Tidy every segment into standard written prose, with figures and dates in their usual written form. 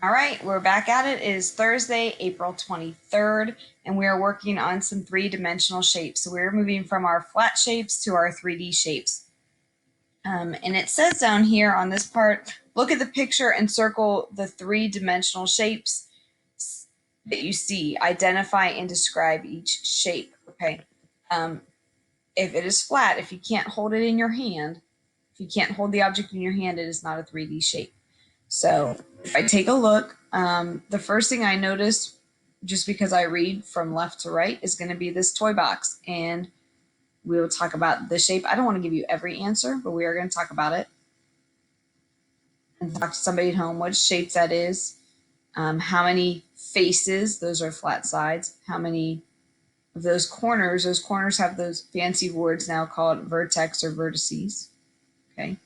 All right, we're back at it. It is Thursday, April 23rd, and we are working on some three-dimensional shapes. So we're moving from our flat shapes to our 3D shapes. And it says down here on this part, look at the picture and circle the three-dimensional shapes that you see. Identify and describe each shape, okay? If it is flat, if you can't hold it in your hand, if you can't hold the object in your hand, it is not a 3D shape. So if I take a look, the first thing I noticed, just because I read from left to right, is going to be this toy box. And we will talk about the shape. I don't want to give you every answer, but we are going to talk about it. And talk to somebody at home what shape that is, how many faces, those are flat sides, how many of those corners have those fancy words now called vertex or vertices, okay?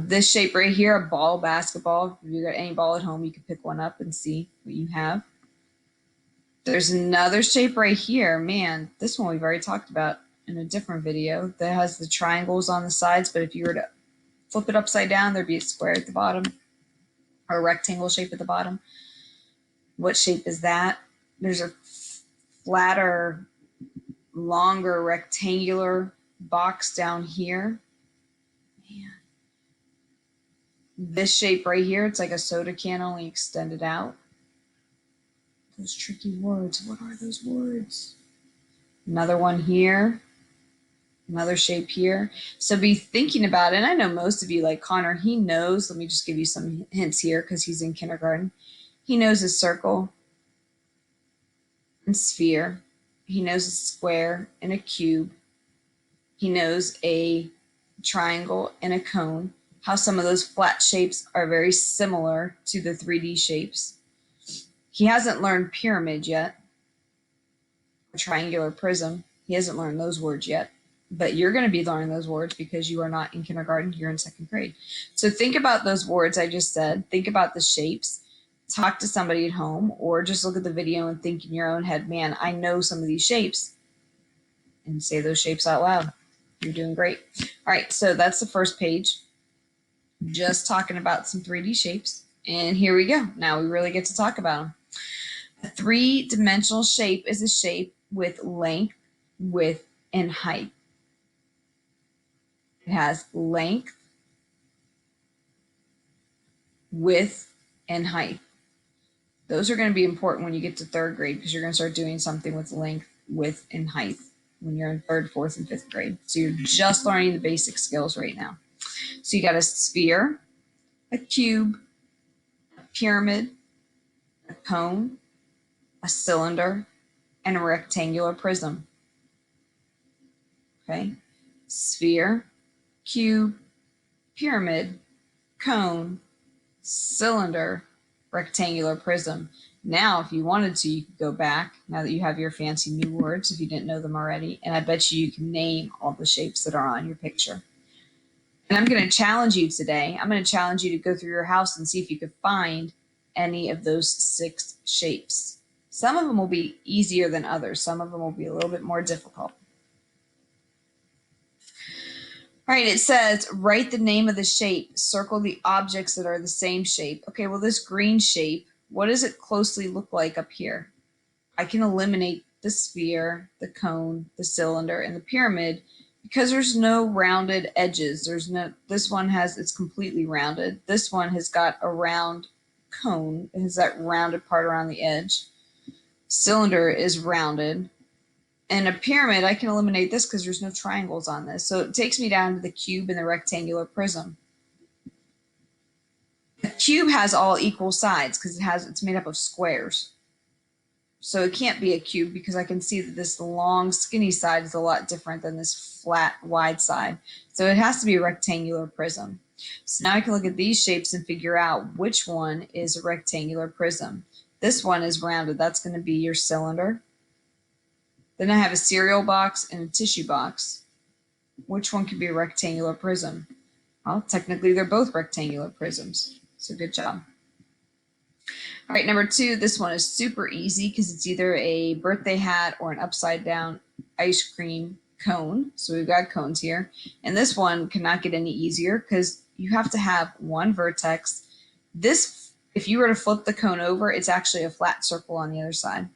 This shape right here, a ball, basketball. If you got any ball at home, you can pick one up and see what you have. There's another shape right here. Man, this one we've already talked about in a different video that has the triangles on the sides, but if you were to flip it upside down, there'd be a square at the bottom or a rectangle shape at the bottom. What shape is that? There's a flatter, longer rectangular box down here. Man. This shape right here, it's like a soda can only extended out. Those tricky words, what are those words? Another one here, another shape here. So be thinking about it. And I know most of you, like Connor, he knows, let me just give you some hints here because he's in kindergarten. He knows a circle and sphere. He knows a square and a cube. He knows a triangle and a cone. How some of those flat shapes are very similar to the 3D shapes. He hasn't learned pyramid yet, or triangular prism. He hasn't learned those words yet, but you're going to be learning those words because you are not in kindergarten, you're in second grade. So think about those words I just said. Think about the shapes. Talk to somebody at home or just look at the video and think in your own head, man, I know some of these shapes, and say those shapes out loud. You're doing great. All right, so that's the first page. Just talking about some 3D shapes. And here we go. Now we really get to talk about them. A three-dimensional shape is a shape with length, width, and height. It has length, width, and height. Those are going to be important when you get to third grade because you're going to start doing something with length, width, and height when you're in third, fourth, and fifth grade. So you're just learning the basic skills right now. So you got a sphere, a cube, a pyramid, a cone, a cylinder, and a rectangular prism. Okay, sphere, cube, pyramid, cone, cylinder, rectangular prism. Now, if you wanted to, you could go back, now that you have your fancy new words, if you didn't know them already, and I bet you can name all the shapes that are on your picture. And I'm going to challenge you today. I'm going to challenge you to go through your house and see if you could find any of those 6 shapes. Some of them will be easier than others. Some of them will be a little bit more difficult. All right, it says, write the name of the shape. Circle the objects that are the same shape. Okay, well, this green shape, what does it closely look like up here? I can eliminate the sphere, the cone, the cylinder, and the pyramid because there's no rounded edges. There's no, this one has, it's completely rounded. This one has got a round cone. It has that rounded part around the edge. Cylinder is rounded. And a pyramid, I can eliminate this because there's no triangles on this. So it takes me down to the cube and the rectangular prism. The cube has all equal sides because it's made up of squares. So it can't be a cube because I can see that this long skinny side is a lot different than this flat wide side. So it has to be a rectangular prism. So now I can look at these shapes and figure out which one is a rectangular prism. This one is rounded. That's going to be your cylinder. Then I have a cereal box and a tissue box. Which one could be a rectangular prism? Well, technically they're both rectangular prisms. So good job. All right, number 2, this one is super easy because it's either a birthday hat or an upside down ice cream cone. So we've got cones here. And this one cannot get any easier because you have to have one vertex. This If you were to flip the cone over, it's actually a flat circle on the other side.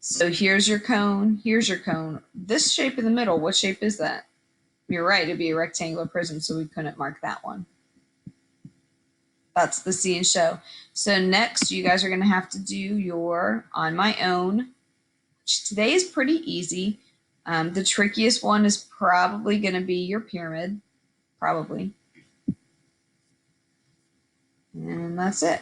So here's your cone, here's your cone. This shape in the middle, what shape is that? You're right, it'd be a rectangular prism, so we couldn't mark that one. That's the see and show. So next, you guys are going to have to do your on my own, which today is pretty easy. The trickiest one is probably going to be your pyramid, probably. And that's it.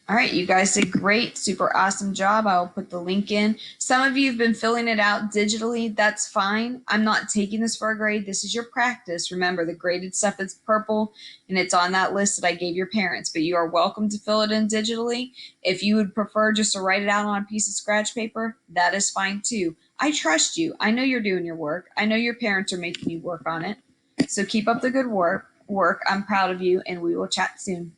All right, you guys did great. Super awesome job. I will put the link in. Some of you have been filling it out digitally. That's fine. I'm not taking this for a grade. This is your practice. Remember, the graded stuff is purple, and it's on that list that I gave your parents, but you are welcome to fill it in digitally. If you would prefer just to write it out on a piece of scratch paper, that is fine too. I trust you. I know you're doing your work. I know your parents are making you work on it. So keep up the good work. I'm proud of you, and we will chat soon.